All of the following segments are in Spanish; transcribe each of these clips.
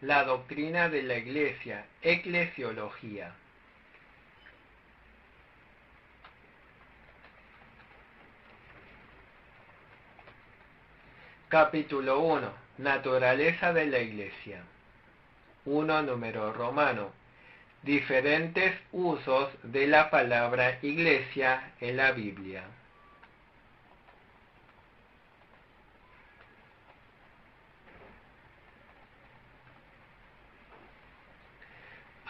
la doctrina de la Iglesia, eclesiología. Capítulo 1. Naturaleza de la Iglesia. 1. Número romano. Diferentes usos de la palabra Iglesia en la Biblia.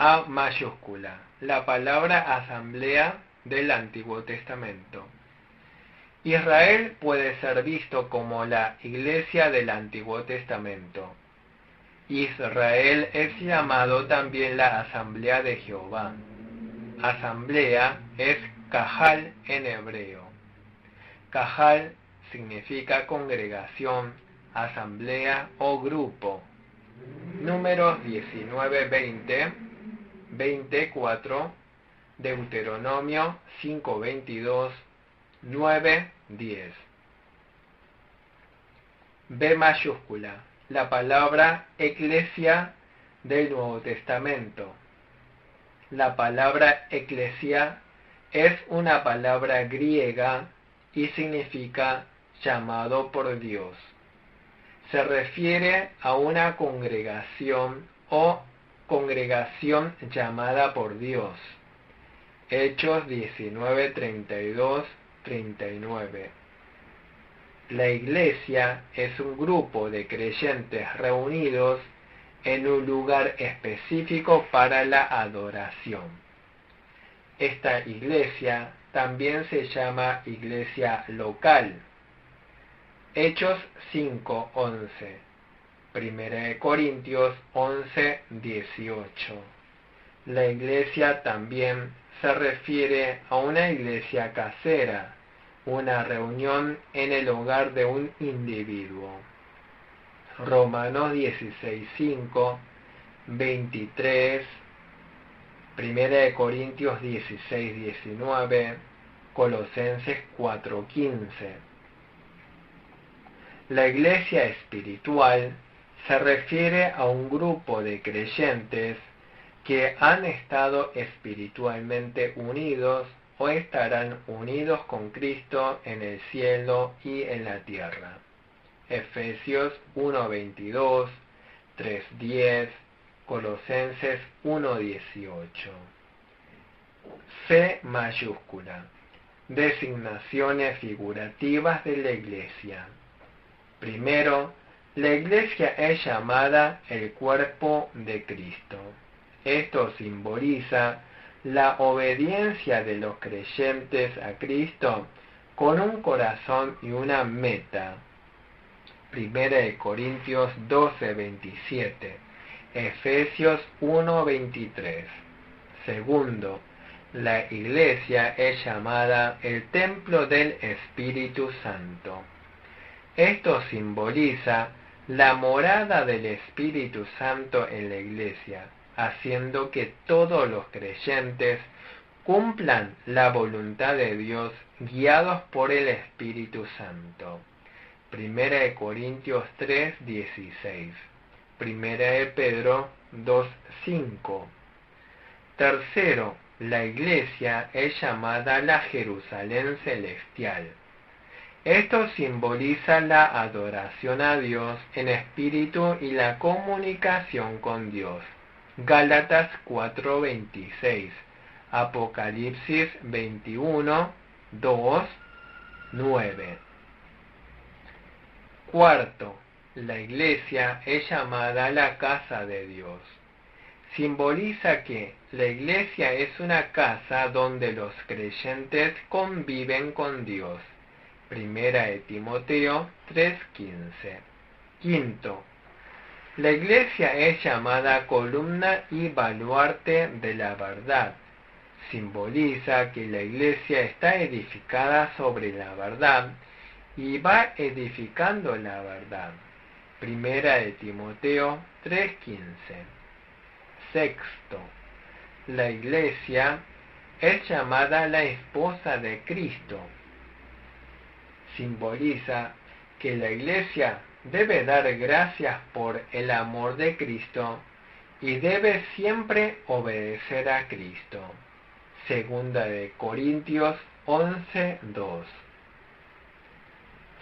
A mayúscula. La palabra asamblea del Antiguo Testamento. Israel puede ser visto como la Iglesia del Antiguo Testamento. Israel es llamado también la Asamblea de Jehová. Asamblea es Kahal en hebreo. Kahal significa congregación, asamblea o grupo. Números 19, 20, 24, Deuteronomio 5, 22, 9, 10. B mayúscula. La palabra eclesia del Nuevo Testamento. La palabra eclesia es una palabra griega y significa llamado por Dios. Se refiere a una congregación o congregación llamada por Dios. Hechos 19, 32, 39. La iglesia es un grupo de creyentes reunidos en un lugar específico para la adoración. Esta iglesia también se llama iglesia local. Hechos 5, 11. Primera de Corintios 11, 18. La iglesia también se refiere a una iglesia casera, una reunión en el hogar de un individuo. Romanos 16, 5, 23, Primera de Corintios 16, 19, Colosenses 4, 15. La iglesia espiritual se refiere a un grupo de creyentes que han estado espiritualmente unidos o estarán unidos con Cristo en el cielo y en la tierra. Efesios 1:22, 3:10, Colosenses 1:18. C mayúscula. Designaciones figurativas de la iglesia. Primero, la iglesia es llamada el cuerpo de Cristo. Esto simboliza la obediencia de los creyentes a Cristo con un corazón y una meta. Primera de Corintios 12, 27, Efesios 1, 23. Segundo, la iglesia es llamada el templo del Espíritu Santo. Esto simboliza la morada del Espíritu Santo en la iglesia, haciendo que todos los creyentes cumplan la voluntad de Dios guiados por el Espíritu Santo. Primera de Corintios 3, 16. Primera de Pedro 2, 5. Tercero, la iglesia es llamada la Jerusalén celestial. Esto simboliza la adoración a Dios en espíritu y la comunicación con Dios. Gálatas 4:26, Apocalipsis 21, 2, 9. Cuarto, la iglesia es llamada la casa de Dios. Simboliza que la iglesia es una casa donde los creyentes conviven con Dios. Primera de Timoteo 3:15. Quinto, la iglesia es llamada columna y baluarte de la verdad. Simboliza que la iglesia está edificada sobre la verdad y va edificando la verdad. Primera de Timoteo 3:15. Sexto, la iglesia es llamada la esposa de Cristo. Simboliza que la iglesia debe dar gracias por el amor de Cristo y debe siempre obedecer a Cristo. Segunda de Corintios 11:2.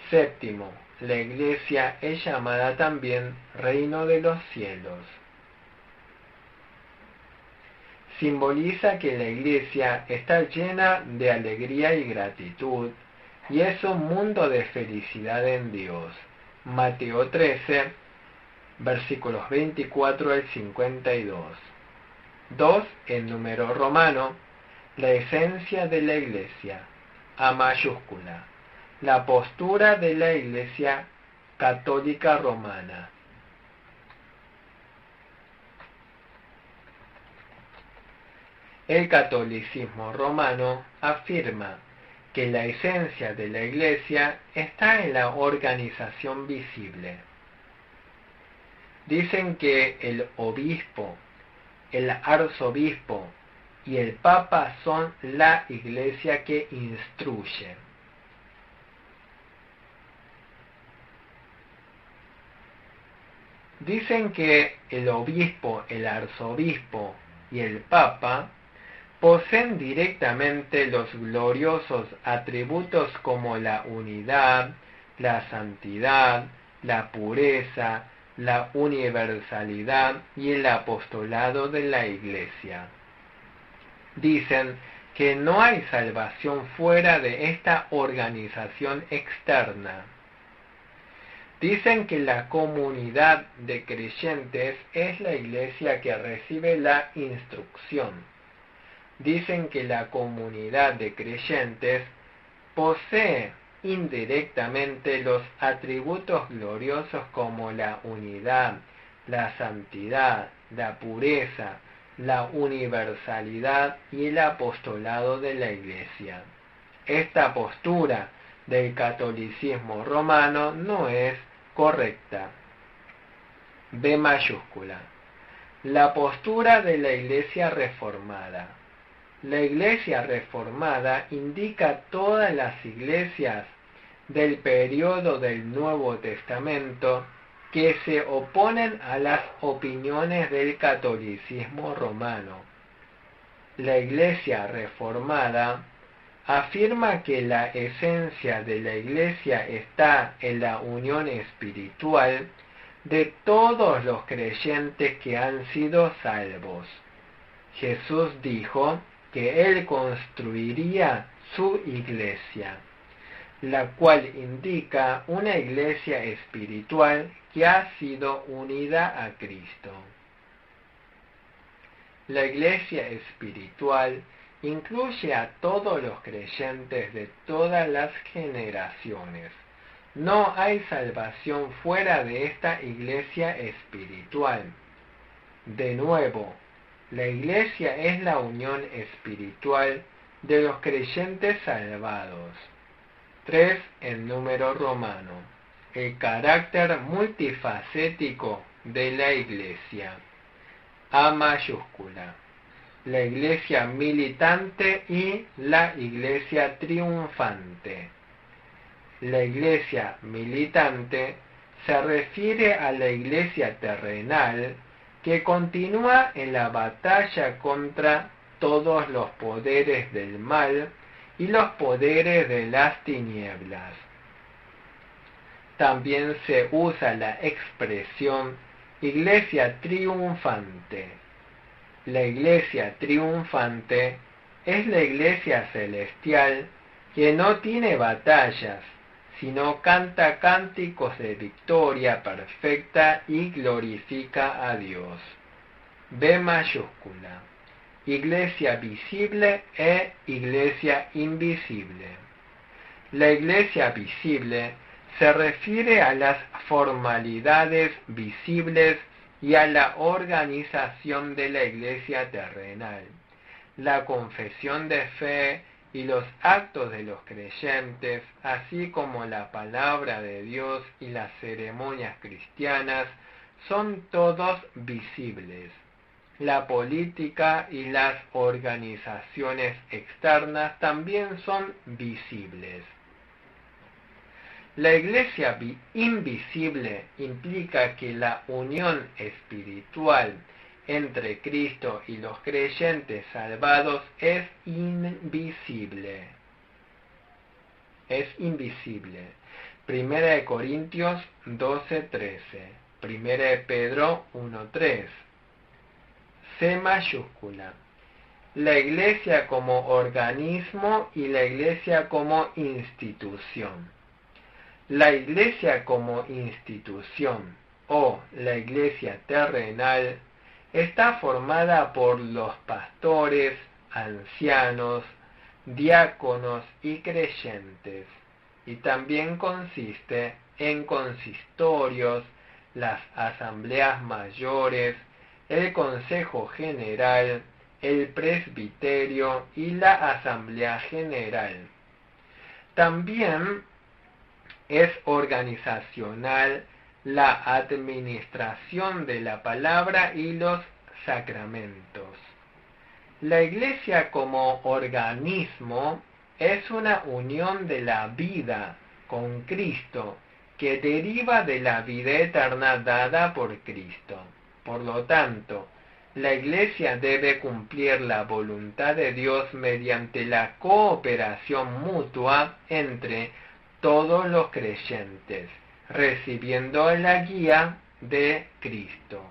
Séptimo, la Iglesia es llamada también reino de los cielos. Simboliza que la Iglesia está llena de alegría y gratitud, y es un mundo de felicidad en Dios. Mateo 13, versículos 24 al 52. 2. En número romano, la esencia de la Iglesia, A mayúscula, la postura de la Iglesia católica romana. El catolicismo romano afirma que la esencia de la Iglesia está en la organización visible. Dicen que el obispo, el arzobispo y el papa son la Iglesia que instruye. Dicen que el obispo, el arzobispo y el papa poseen directamente los gloriosos atributos como la unidad, la santidad, la pureza, la universalidad y el apostolado de la Iglesia. Dicen que no hay salvación fuera de esta organización externa. Dicen que la comunidad de creyentes es la Iglesia que recibe la instrucción. Dicen que la comunidad de creyentes posee indirectamente los atributos gloriosos como la unidad, la santidad, la pureza, la universalidad y el apostolado de la Iglesia. Esta postura del catolicismo romano no es correcta. B mayúscula. La postura de la Iglesia reformada. La Iglesia reformada indica todas las iglesias del periodo del Nuevo Testamento que se oponen a las opiniones del catolicismo romano. La Iglesia reformada afirma que la esencia de la Iglesia está en la unión espiritual de todos los creyentes que han sido salvos. Jesús dijo que Él construiría su Iglesia, la cual indica una Iglesia espiritual que ha sido unida a Cristo. La Iglesia espiritual incluye a todos los creyentes de todas las generaciones. No hay salvación fuera de esta Iglesia espiritual. De nuevo, la Iglesia es la unión espiritual de los creyentes salvados. 3. En número romano. El carácter multifacético de la Iglesia. A mayúscula. La Iglesia militante y la Iglesia triunfante. La Iglesia militante se refiere a la Iglesia terrenal que continúa en la batalla contra todos los poderes del mal y los poderes de las tinieblas. También se usa la expresión Iglesia triunfante. La Iglesia triunfante es la Iglesia celestial que no tiene batallas, sino canta cánticos de victoria perfecta y glorifica a Dios. B mayúscula. Iglesia visible e Iglesia invisible. La Iglesia visible se refiere a las formalidades visibles y a la organización de la Iglesia terrenal, la confesión de fe y los actos de los creyentes, así como la palabra de Dios y las ceremonias cristianas, son todos visibles. La política y las organizaciones externas también son visibles. La Iglesia invisible implica que la unión espiritual entre Cristo y los creyentes salvados es invisible. Es invisible. 1 Corintios 12:13. 1 Pedro 1:3. C mayúscula. La Iglesia como organismo y la Iglesia como institución. La Iglesia como institución o la Iglesia terrenal está formada por los pastores, ancianos, diáconos y creyentes, y también consiste en consistorios, las asambleas mayores, el Consejo General, el presbiterio y la Asamblea General. También es organizacional la administración de la palabra y los sacramentos. La Iglesia como organismo es una unión de la vida con Cristo que deriva de la vida eterna dada por Cristo. Por lo tanto, la Iglesia debe cumplir la voluntad de Dios mediante la cooperación mutua entre todos los creyentes, recibiendo la guía de Cristo.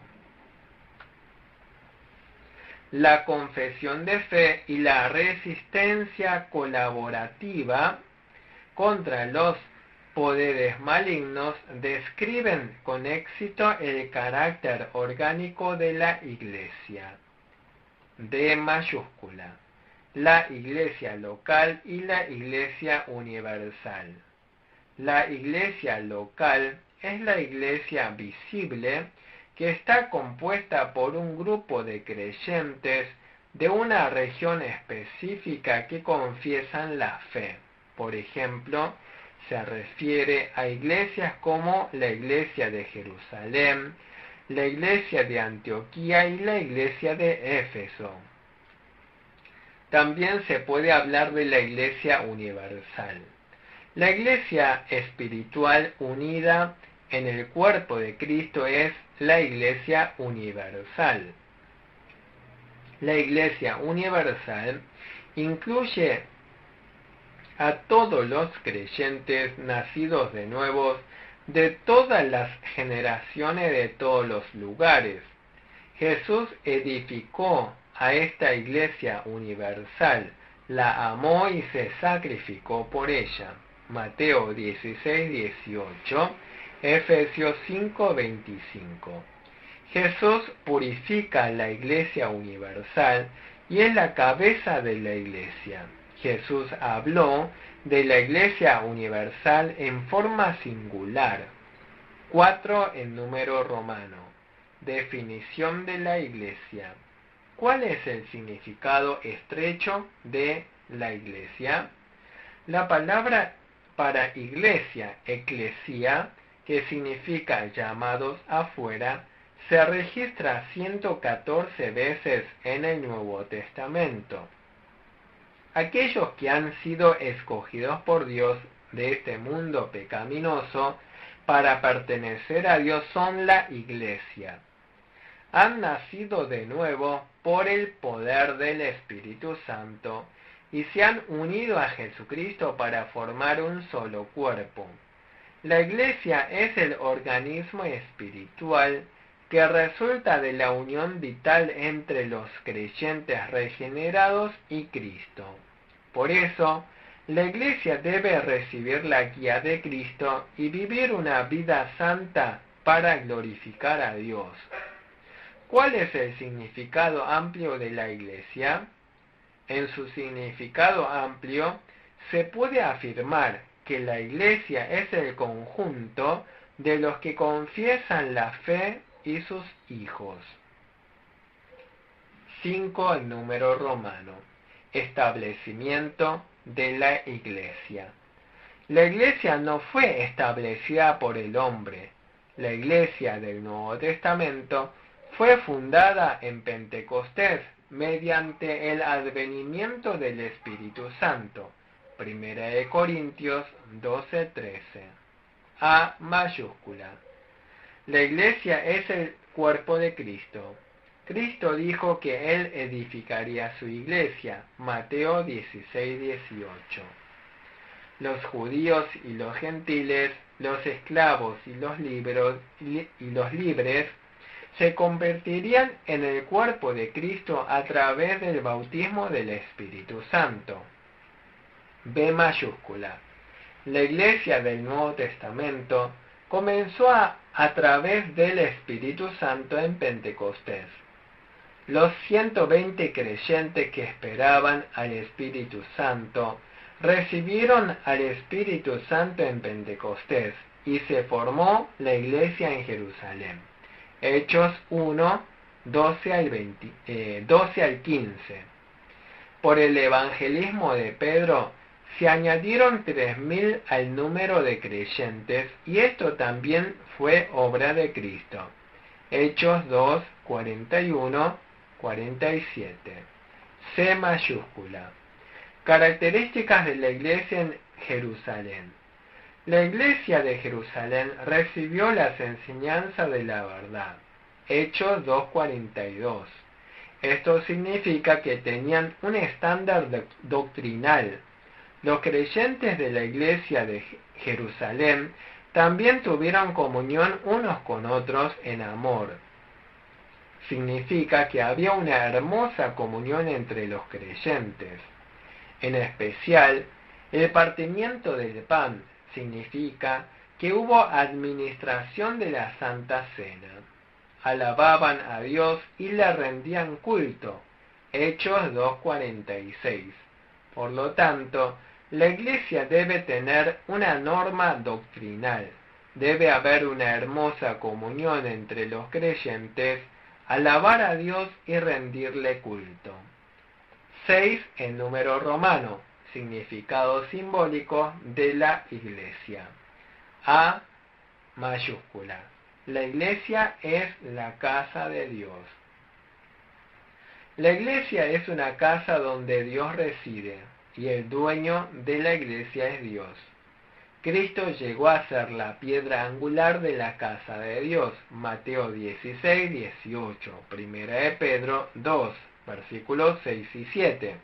La confesión de fe y la resistencia colaborativa contra los poderes malignos describen con éxito el carácter orgánico de la Iglesia. D mayúscula. La Iglesia local y la Iglesia universal. La Iglesia local es la Iglesia visible que está compuesta por un grupo de creyentes de una región específica que confiesan la fe. Por ejemplo, se refiere a iglesias como la Iglesia de Jerusalén, la Iglesia de Antioquía y la Iglesia de Éfeso. También se puede hablar de la Iglesia universal. La Iglesia espiritual unida en el cuerpo de Cristo es la Iglesia universal. La Iglesia universal incluye a todos los creyentes nacidos de nuevo de todas las generaciones de todos los lugares. Jesús edificó a esta Iglesia universal, la amó y se sacrificó por ella. Mateo 16:18, Efesios 5:25. Jesús purifica la Iglesia universal y es la cabeza de la Iglesia. Jesús habló de la Iglesia universal en forma singular. 4 en número romano. Definición de la Iglesia. ¿Cuál es el significado estrecho de la Iglesia? La palabra para iglesia, eclesia, que significa llamados afuera, se registra 114 veces en el Nuevo Testamento. Aquellos que han sido escogidos por Dios de este mundo pecaminoso para pertenecer a Dios son la Iglesia. Han nacido de nuevo por el poder del Espíritu Santo y se han unido a Jesucristo para formar un solo cuerpo. La Iglesia es el organismo espiritual que resulta de la unión vital entre los creyentes regenerados y Cristo. Por eso, la Iglesia debe recibir la guía de Cristo y vivir una vida santa para glorificar a Dios. ¿Cuál es el significado amplio de la Iglesia? En su significado amplio, se puede afirmar que la Iglesia es el conjunto de los que confiesan la fe y sus hijos. 5 en número romano. Establecimiento de la Iglesia. La Iglesia no fue establecida por el hombre. La Iglesia del Nuevo Testamento fue fundada en Pentecostés mediante el advenimiento del Espíritu Santo. 1 Corintios 12:13. A mayúscula. La Iglesia es el cuerpo de Cristo. Cristo dijo que Él edificaría su iglesia. Mateo 16:18. Los judíos y los gentiles, los esclavos y los libres, se convertirían en el cuerpo de Cristo a través del bautismo del Espíritu Santo. B mayúscula. La iglesia del Nuevo Testamento comenzó a través del Espíritu Santo en Pentecostés. Los 120 creyentes que esperaban al Espíritu Santo recibieron al Espíritu Santo en Pentecostés y se formó la iglesia en Jerusalén. Hechos 1, 12 al 15. Por el evangelismo de Pedro se añadieron 3.000 al número de creyentes y esto también fue obra de Cristo. Hechos 2, 41, 47. C mayúscula. Características de la iglesia en Jerusalén. La iglesia de Jerusalén recibió las enseñanzas de la verdad. Hechos 2:42. Esto significa que tenían un estándar doctrinal. Los creyentes de la iglesia de Jerusalén también tuvieron comunión unos con otros en amor. Significa que había una hermosa comunión entre los creyentes. En especial, el partimiento del pan significa que hubo administración de la Santa Cena. Alababan a Dios y le rendían culto. Hechos 2:46. Por lo tanto, la iglesia debe tener una norma doctrinal. Debe haber una hermosa comunión entre los creyentes, alabar a Dios y rendirle culto. 6 en número romano, significado simbólico de la iglesia. A mayúscula. La iglesia es la casa de Dios. La iglesia es una casa donde Dios reside y el dueño de la iglesia es Dios. Cristo llegó a ser la piedra angular de la casa de Dios. Mateo 16:18. Primera de Pedro 2, versículos 6 y 7.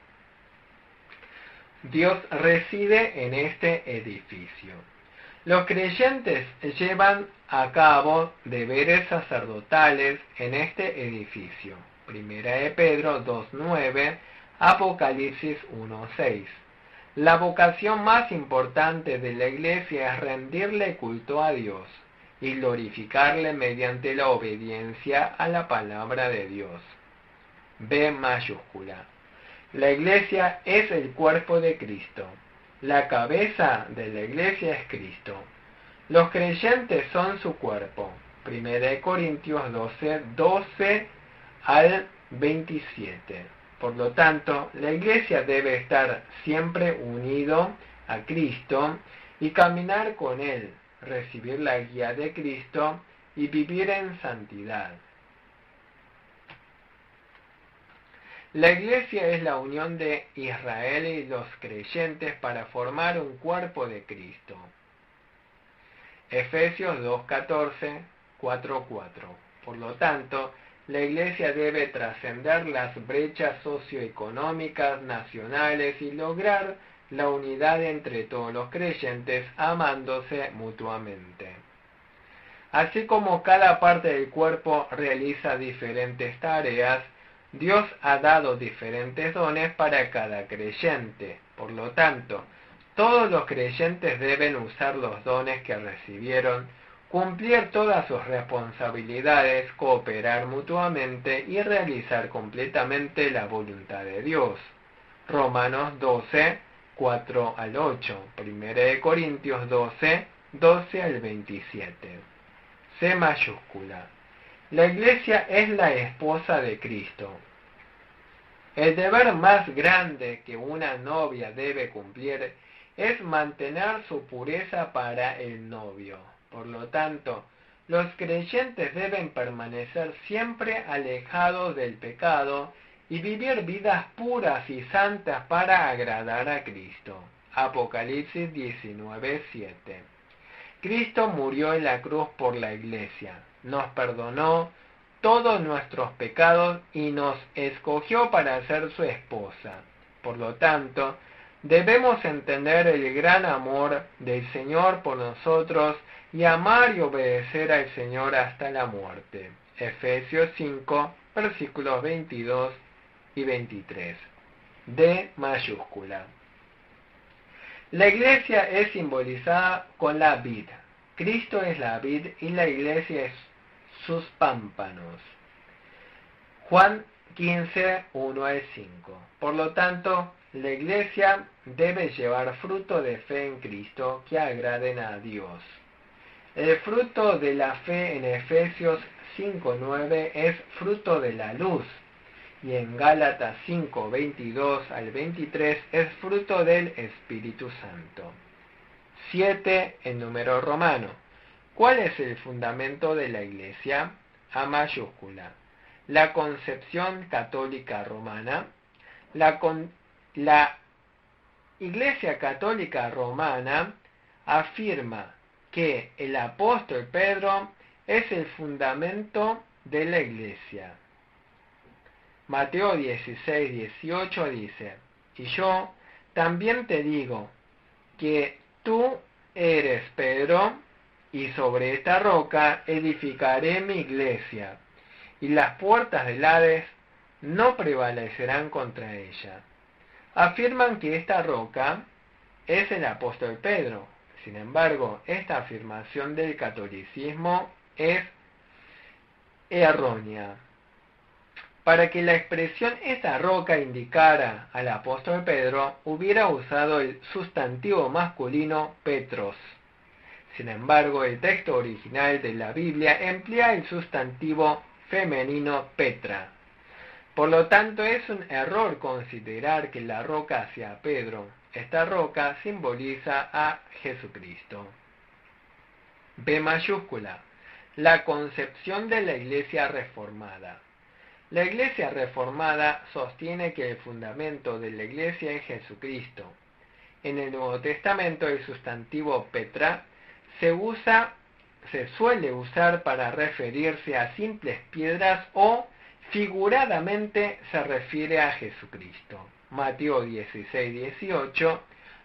Dios reside en este edificio. Los creyentes llevan a cabo deberes sacerdotales en este edificio. Primera de Pedro 2:9, Apocalipsis 1:6. La vocación más importante de la iglesia es rendirle culto a Dios y glorificarle mediante la obediencia a la palabra de Dios. B mayúscula. La iglesia es el cuerpo de Cristo. La cabeza de la iglesia es Cristo. Los creyentes son su cuerpo. 1 Corintios 12 al 27. Por lo tanto, la iglesia debe estar siempre unido a Cristo y caminar con Él, recibir la guía de Cristo y vivir en santidad. La iglesia es la unión de Israel y los creyentes para formar un cuerpo de Cristo. Efesios 2:14, 4:4. Por lo tanto, la iglesia debe trascender las brechas socioeconómicas nacionales y lograr la unidad entre todos los creyentes amándose mutuamente. Así como cada parte del cuerpo realiza diferentes tareas, Dios ha dado diferentes dones para cada creyente. Por lo tanto, todos los creyentes deben usar los dones que recibieron, cumplir todas sus responsabilidades, cooperar mutuamente y realizar completamente la voluntad de Dios. Romanos 12, 4 al 8, 1 Corintios 12, 12 al 27. C mayúscula. La iglesia es la esposa de Cristo. El deber más grande que una novia debe cumplir es mantener su pureza para el novio. Por lo tanto, los creyentes deben permanecer siempre alejados del pecado y vivir vidas puras y santas para agradar a Cristo. Apocalipsis 19:7. Cristo murió en la cruz por la iglesia, nos perdonó, todos nuestros pecados y nos escogió para ser su esposa. Por lo tanto, debemos entender el gran amor del Señor por nosotros y amar y obedecer al Señor hasta la muerte. Efesios 5, versículos 22 y 23. D mayúscula. La iglesia es simbolizada con la vid. Cristo es la vid y la iglesia es sus pámpanos. Juan 15, 1 al 5. Por lo tanto, la iglesia debe llevar fruto de fe en Cristo que agraden a Dios. El fruto de la fe en Efesios 5:9 es fruto de la luz, y en Gálatas 5:22 al 23 es fruto del Espíritu Santo. 7 en número romano. ¿Cuál es el fundamento de la iglesia? A mayúscula. La concepción católica romana. La Iglesia Católica Romana afirma que el apóstol Pedro es el fundamento de la iglesia. Mateo 16:18 dice: y yo también te digo que tú eres Pedro, y sobre esta roca edificaré mi iglesia, y las puertas del Hades no prevalecerán contra ella. Afirman que esta roca es el apóstol Pedro. Sin embargo, esta afirmación del catolicismo es errónea. Para que la expresión esta roca indicara al apóstol Pedro, hubiera usado el sustantivo masculino Petros. Sin embargo, el texto original de la Biblia emplea el sustantivo femenino Petra. Por lo tanto, es un error considerar que la roca sea Pedro. Esta roca simboliza a Jesucristo. B mayúscula. La concepción de la Iglesia reformada. La Iglesia reformada sostiene que el fundamento de la Iglesia es Jesucristo. En el Nuevo Testamento el sustantivo Petra se suele usar para referirse a simples piedras o figuradamente se refiere a Jesucristo. Mateo 16:18,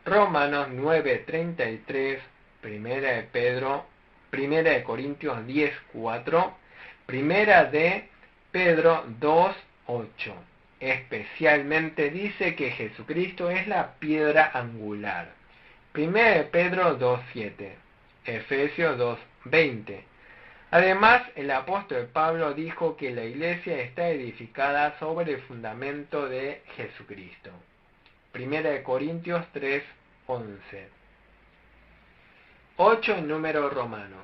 Romanos 9:33, Primera de Corintios 10:4, Primera de Pedro 2:8. Especialmente dice que Jesucristo es la piedra angular. Primera de Pedro 2:7, Efesios 2:20. Además, el apóstol Pablo dijo que la iglesia está edificada sobre el fundamento de Jesucristo. Primera de Corintios 3:11. 8 en número romano.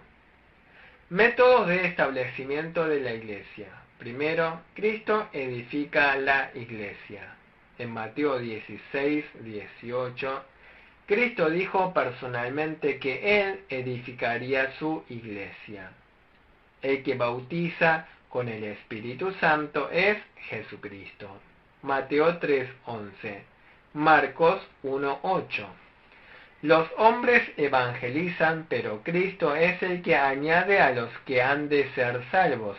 Métodos de establecimiento de la iglesia. Primero, Cristo edifica la iglesia. En Mateo 16:18, Cristo dijo personalmente que Él edificaría su iglesia. El que bautiza con el Espíritu Santo es Jesucristo. Mateo 3:11. Marcos 1:8. Los hombres evangelizan, pero Cristo es el que añade a los que han de ser salvos.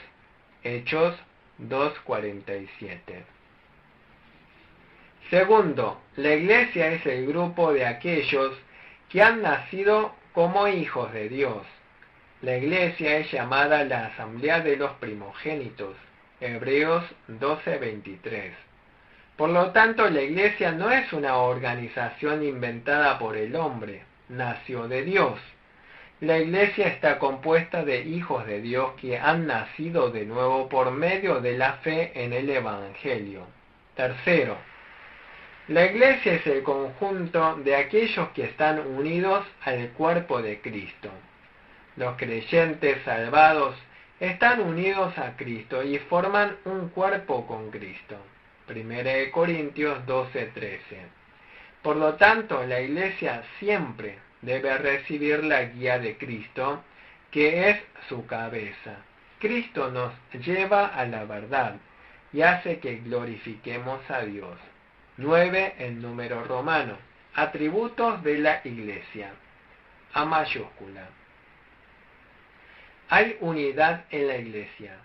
Hechos 2:47. Segundo, la iglesia es el grupo de aquellos que han nacido como hijos de Dios. La iglesia es llamada la asamblea de los primogénitos. Hebreos 12:23. Por lo tanto, la iglesia no es una organización inventada por el hombre, nació de Dios. La iglesia está compuesta de hijos de Dios que han nacido de nuevo por medio de la fe en el Evangelio. Tercero, la iglesia es el conjunto de aquellos que están unidos al cuerpo de Cristo. Los creyentes salvados están unidos a Cristo y forman un cuerpo con Cristo. Primera de Corintios 12:13. Por lo tanto, la iglesia siempre debe recibir la guía de Cristo, que es su cabeza. Cristo nos lleva a la verdad y hace que glorifiquemos a Dios. 9 en número romano. Atributos de la iglesia. A mayúscula. Hay unidad en la iglesia.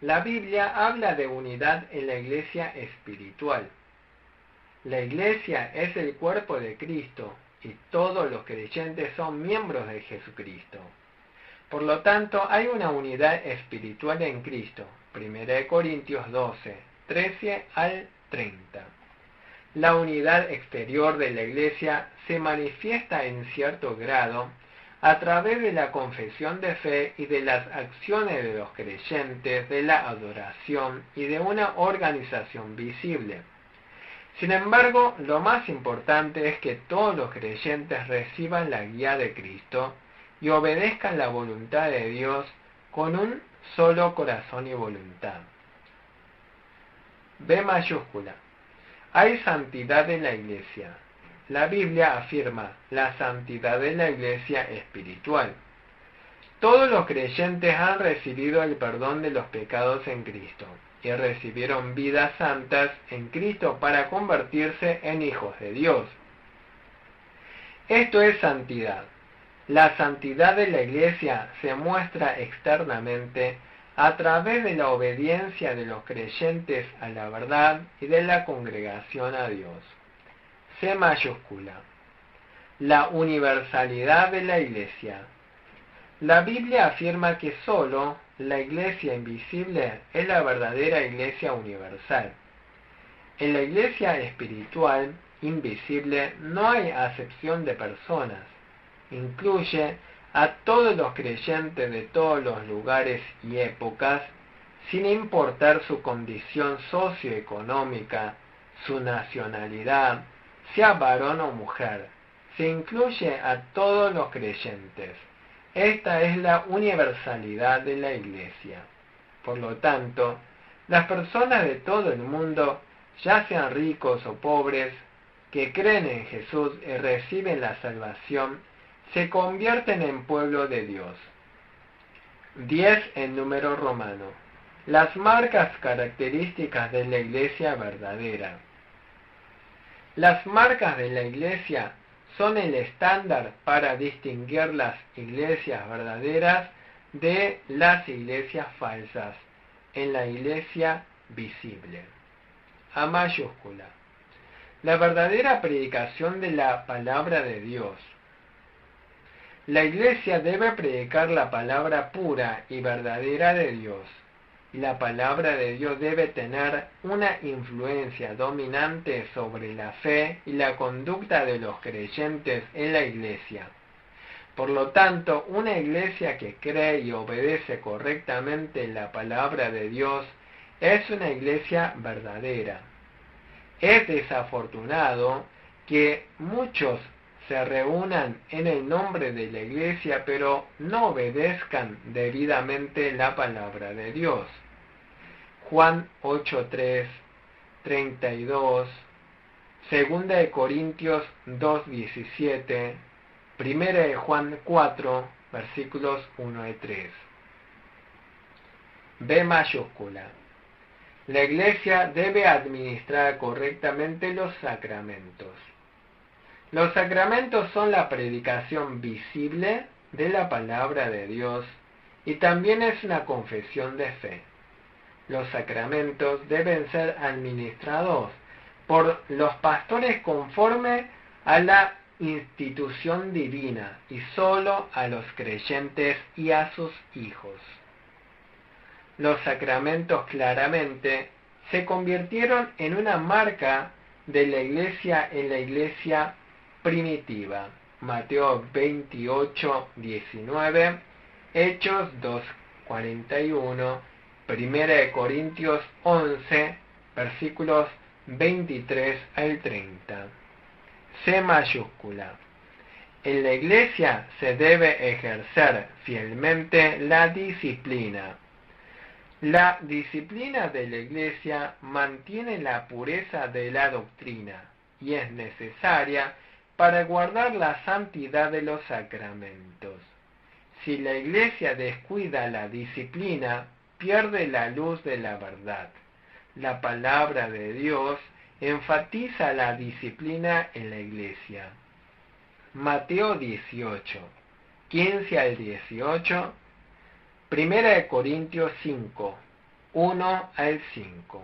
La Biblia habla de unidad en la iglesia espiritual. La iglesia es el cuerpo de Cristo y todos los creyentes son miembros de Jesucristo. Por lo tanto, hay una unidad espiritual en Cristo. 1 Corintios 12, 13 al 30. La unidad exterior de la iglesia se manifiesta en cierto grado a través de la confesión de fe y de las acciones de los creyentes, de la adoración y de una organización visible. Sin embargo, lo más importante es que todos los creyentes reciban la guía de Cristo y obedezcan la voluntad de Dios con un solo corazón y voluntad. B mayúscula. Hay santidad en la iglesia. La Biblia afirma la santidad de la iglesia espiritual. Todos los creyentes han recibido el perdón de los pecados en Cristo y recibieron vidas santas en Cristo para convertirse en hijos de Dios. Esto es santidad. La santidad de la iglesia se muestra externamente a través de la obediencia de los creyentes a la verdad y de la congregación a Dios. C mayúscula. La universalidad de la iglesia. La Biblia afirma que sólo la iglesia invisible es la verdadera iglesia universal. En la iglesia espiritual invisible no hay acepción de personas. Incluye a todos los creyentes de todos los lugares y épocas, sin importar su condición socioeconómica, su nacionalidad, sea varón o mujer. Se incluye a todos los creyentes. Esta es la universalidad de la iglesia. Por lo tanto, las personas de todo el mundo, ya sean ricos o pobres, que creen en Jesús y reciben la salvación, se convierten en pueblo de Dios. 10 en número romano. Las marcas características de la iglesia verdadera. Las marcas de la iglesia son el estándar para distinguir las iglesias verdaderas de las iglesias falsas en la iglesia visible. A mayúscula. La verdadera predicación de la palabra de Dios. La iglesia debe predicar la palabra pura y verdadera de Dios. Y la palabra de Dios debe tener una influencia dominante sobre la fe y la conducta de los creyentes en la iglesia. Por lo tanto, una iglesia que cree y obedece correctamente la palabra de Dios es una iglesia verdadera. Es desafortunado que muchos se reúnan en el nombre de la iglesia, pero no obedezcan debidamente la palabra de Dios. Juan 8:3, 32, 2 de Corintios 2:17, 1 de Juan 4, versículos 1 y 3. B mayúscula. La iglesia debe administrar correctamente los sacramentos. Los sacramentos son la predicación visible de la palabra de Dios y también es una confesión de fe. Los sacramentos deben ser administrados por los pastores conforme a la institución divina y solo a los creyentes y a sus hijos. Los sacramentos claramente se convirtieron en una marca de la iglesia en la iglesia primitiva. Mateo 28:19, Hechos 2:41, 1 de Corintios 11, versículos 23 al 30. C mayúscula. En la iglesia se debe ejercer fielmente la disciplina. La disciplina de la iglesia mantiene la pureza de la doctrina y es necesaria para guardar la santidad de los sacramentos. Si la iglesia descuida la disciplina, pierde la luz de la verdad. La palabra de Dios enfatiza la disciplina en la iglesia. Mateo 18, 15 al 18, 1 de Corintios 5, 1 al 5.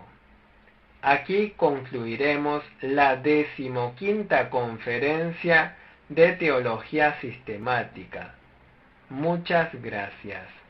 Aquí concluiremos la 15ª conferencia de Teología Sistemática. Muchas gracias.